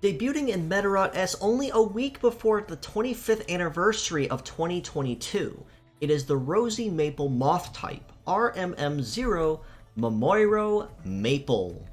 Debuting in Medarot S only a week before the 25th anniversary of 2022, it is the Rosy Maple Moth type, RMM00 Momoiro Maple,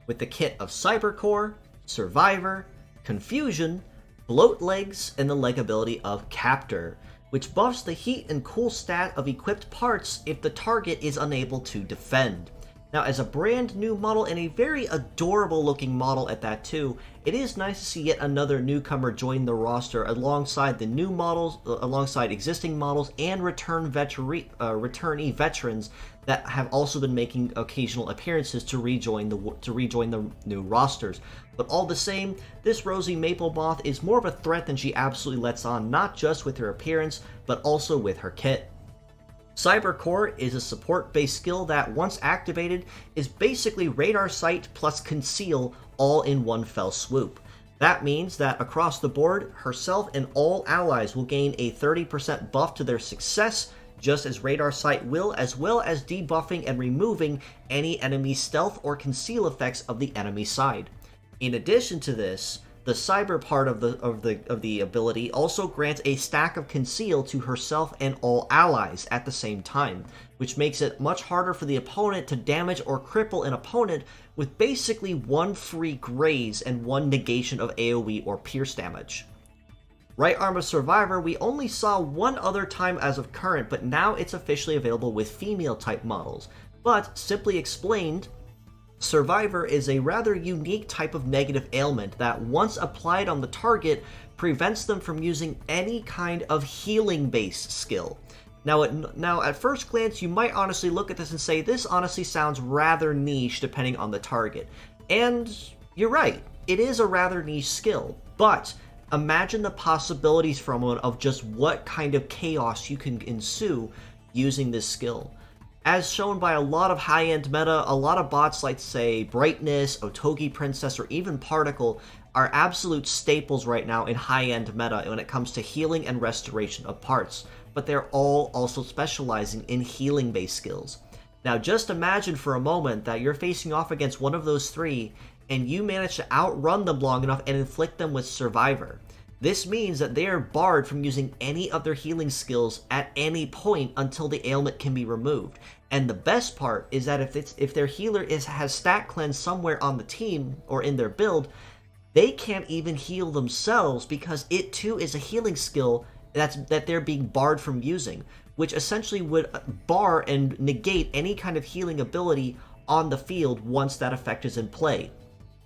with the kit of Cybercore, Survivor, Confusion, Float Legs, and the leg ability of Captor, which buffs the heat and cool stat of equipped parts if the target is unable to defend. Now, as a brand new model and a very adorable looking model at that too, it is nice to see yet another newcomer join the roster alongside the new models, alongside existing models, and returnee veterans that have also been making occasional appearances to rejoin the new rosters. But all the same, this Rosy Maple Moth is more of a threat than she absolutely lets on, not just with her appearance, but also with her kit. Cybercore is a support-based skill that, once activated, is basically radar sight plus conceal all in one fell swoop. That means that across the board, herself and all allies will gain a 30% buff to their success, just as radar sight will, as well as debuffing and removing any enemy stealth or conceal effects of the enemy side. In addition to this, the cyber part of the ability also grants a stack of conceal to herself and all allies at the same time, which makes it much harder for the opponent to damage or cripple an opponent with basically one free graze and one negation of AoE or pierce damage. Right arm of Survivor we only saw one other time as of current, but now it's officially available with female type models. But simply explained, Survivor is a rather unique type of negative ailment that, once applied on the target, prevents them from using any kind of healing-based skill. Now, at first glance, you might honestly look at this and say, this honestly sounds rather niche depending on the target. And you're right, it is a rather niche skill, but imagine the possibilities from it of just what kind of chaos you can ensue using this skill. As shown by a lot of high-end meta, a lot of bots like, say, Brightness, Otogi Princess, or even Particle are absolute staples right now in high-end meta when it comes to healing and restoration of parts, but they're all also specializing in healing-based skills. Now just imagine for a moment that you're facing off against one of those three, and you manage to outrun them long enough and inflict them with Survivor. This means that they are barred from using any of their healing skills at any point until the ailment can be removed. And the best part is that if their healer has stat cleanse somewhere on the team or in their build, they can't even heal themselves because it too is a healing skill that they're being barred from using, which essentially would bar and negate any kind of healing ability on the field once that effect is in play,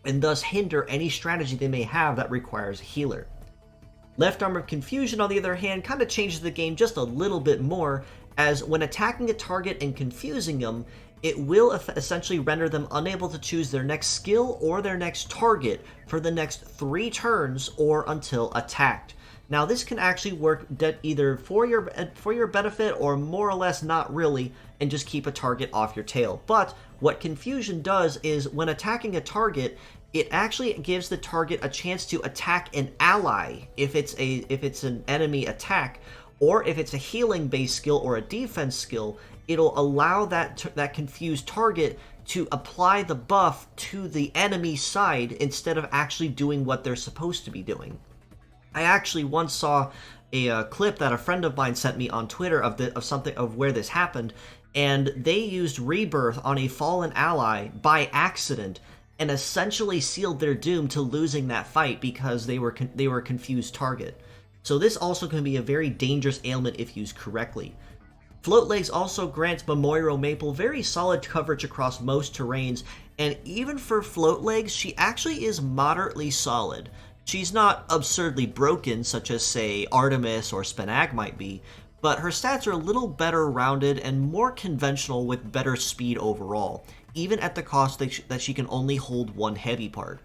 and thus hinder any strategy they may have that requires a healer. Left arm of Confusion, on the other hand, kind of changes the game just a little bit more, as when attacking a target and confusing them, it will essentially render them unable to choose their next skill or their next target for the next 3 turns or until attacked. Now this can actually work either for your benefit or more or less not really, and just keep a target off your tail. But what Confusion does is when attacking a target, it actually gives the target a chance to attack an ally if it's an enemy attack, or if it's a healing-based skill or a defense skill, it'll allow that confused target to apply the buff to the enemy side instead of actually doing what they're supposed to be doing. I actually once saw a clip that a friend of mine sent me on Twitter of where this happened, and they used Rebirth on a fallen ally by accident and essentially sealed their doom to losing that fight because they were a confused target. So this also can be a very dangerous ailment if used correctly. Float Legs also grants Momoiro Maple very solid coverage across most terrains, and even for Float Legs, she actually is moderately solid. She's not absurdly broken, such as, say, Artemis or Spinag might be, but her stats are a little better rounded and more conventional with better speed overall, even at the cost that she can only hold one heavy part.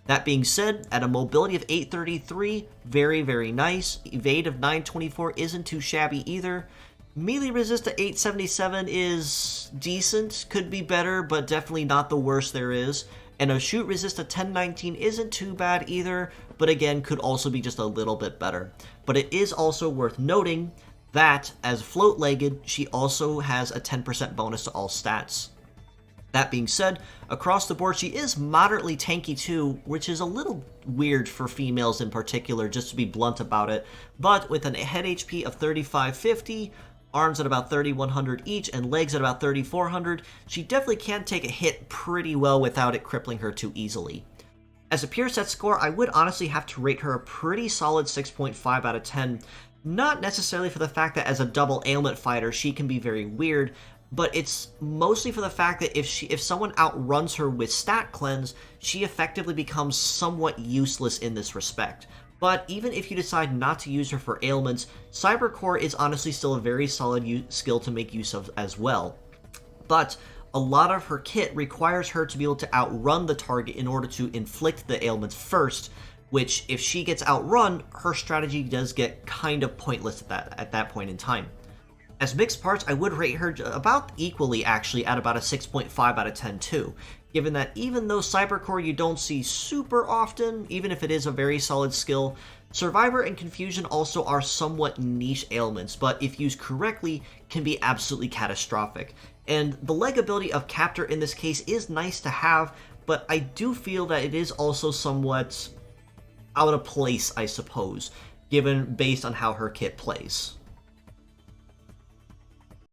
That being said, at a mobility of 833, very, very nice. Evade of 924 isn't too shabby either. Melee resist at 877 is decent, could be better, but definitely not the worst there is. And a shoot resist at 1019 isn't too bad either, but again, could also be just a little bit better. But it is also worth noting that, as float-legged, she also has a 10% bonus to all stats. That being said, across the board, she is moderately tanky too, which is a little weird for females in particular, just to be blunt about it. But with a head HP of 3550, arms at about 3100 each, and legs at about 3400, she definitely can take a hit pretty well without it crippling her too easily. As a pure set score, I would honestly have to rate her a pretty solid 6.5 out of 10. Not necessarily for the fact that as a double ailment fighter, she can be very weird, but it's mostly for the fact that if someone outruns her with stat cleanse, she effectively becomes somewhat useless in this respect. But even if you decide not to use her for ailments, Cybercore is honestly still a very solid skill to make use of as well. But a lot of her kit requires her to be able to outrun the target in order to inflict the ailments first, which if she gets outrun, her strategy does get kind of pointless at that point in time. As mixed parts, I would rate her about equally, actually, at about a 6.5 out of 10 too, given that even though Cybercore you don't see super often, even if it is a very solid skill, Survivor and Confusion also are somewhat niche ailments, but if used correctly, can be absolutely catastrophic. And the leg ability of Captor in this case is nice to have, but I do feel that it is also somewhat out of place, I suppose, based on how her kit plays.